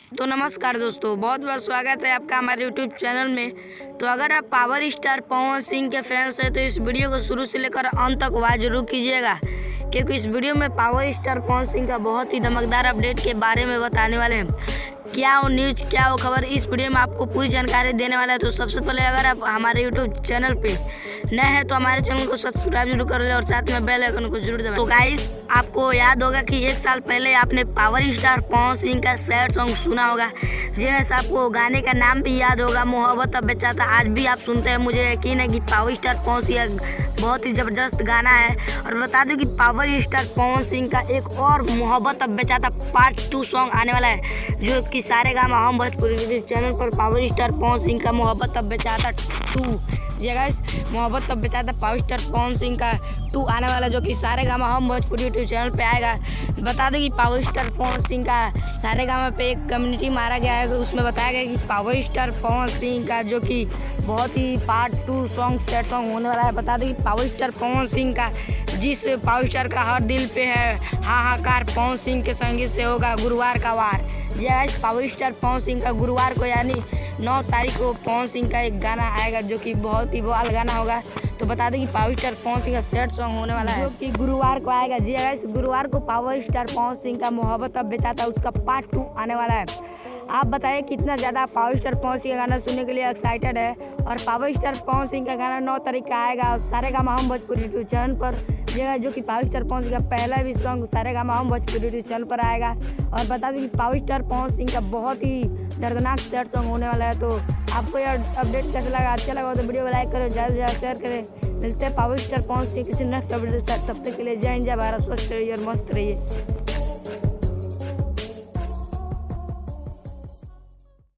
तो नमस्कार दोस्तों, बहुत बहुत स्वागत है आपका हमारे यूट्यूब चैनल में। तो अगर आप पावर स्टार पवन सिंह के फैंस हैं तो इस वीडियो को शुरू से लेकर अंत तक वॉच जरूर कीजिएगा, क्योंकि इस वीडियो में पावर स्टार पवन सिंह का बहुत ही धमकदार अपडेट के बारे में बताने वाले हैं। क्या वो न्यूज़, क्या वो खबर, इस वीडियो में आपको पूरी जानकारी देने वाला है। तो सबसे पहले अगर आप हमारे यूट्यूब चैनल पे नए हैं तो हमारे चैनल को सब्सक्राइब जरूर कर लें और साथ में बेल आइकन को जरूर दबाएं। तो गाइस, आपको याद होगा कि 1 साल पहले आपने पावर स्टार पवन सिंह का सैड सॉन्ग सुना होगा। जैसे आपको गाने का नाम भी याद होगा, मोहब्बत अब बेचाता। आज भी आप सुनते हैं, मुझे यकीन है कि पावर स्टार पवन सिंह बहुत ही ज़बरदस्त गाना है। और बता दूं कि पावर स्टार पवन सिंह का एक और मोहब्बत अब बेचाता पार्ट 2 सॉन्ग आने वाला है, जो कि सारेगामा हम भोजपुरी चैनल पर पावर स्टार पवन सिंह का मोहब्बत अब बेचाता 2 गाइस, मोहब्बत अब बेचाता पावर स्टार पवन सिंह का 2 आने वाला, जो कि सारेगामा हम भोजपुरी यूट्यूब चैनल पे आएगा। बता दें कि पावर स्टार पवन सिंह का सारेगामा पे एक कम्युनिटी मारा गया है, उसमें बताया गया कि पावर स्टार पवन सिंह का जो कि बहुत ही पार्ट 2 सॉन्ग सैड सॉन्ग होने वाला है। बता दें कि पावर स्टार पवन सिंह का जिस पावर स्टार का हर दिल पे है हाहाकार, पवन सिंह के संगीत से होगा गुरुवार का वार। Guys, power star Pawan Singh का गुरुवार को यानी 9 तारीख को पवन सिंह का एक गाना आएगा, जो कि बहुत ही बवाल गाना होगा। तो बता दें कि पावर स्टार पवन सिंह का सैड सॉन्ग होने वाला है, जो कि गुरुवार को आएगा। जी गाइस, गुरुवार को पावर स्टार पवन सिंह का मोहब्बत अब बेचाता उसका पार्ट 2 आने वाला है। आप बताइए कितना ज़्यादा पावर स्टार पवन सिंह का गाना सुनने के लिए एक्साइटेड है। और पावर स्टार पवन सिंह का गाना 9 तारीख का आएगा और सारेगामा हम भोजपुरी यूट्यूब चैनल पर, जो कि पावर स्टार पवन सिंह का पहला भी सॉन्ग सारेगामा हम भोजपुरी यूट्यूब चैनल पर आएगा। और बता दें कि पावर स्टार पवन सिंह का बहुत ही दर्दनाक सैड सॉन्ग होने वाला है। तो आपको यह अपडेट कैसा लगा? अच्छा लगा तो वीडियो को लाइक करें, ज़्यादा से ज़्यादा शेयर करें। मिलते हैं पावर स्टार पवन सिंह किसी नेक्स्ट अपडेट। तब तक के लिए जय हिंद, जय भारत, स्वस्थ रहिए और मस्त रहिए।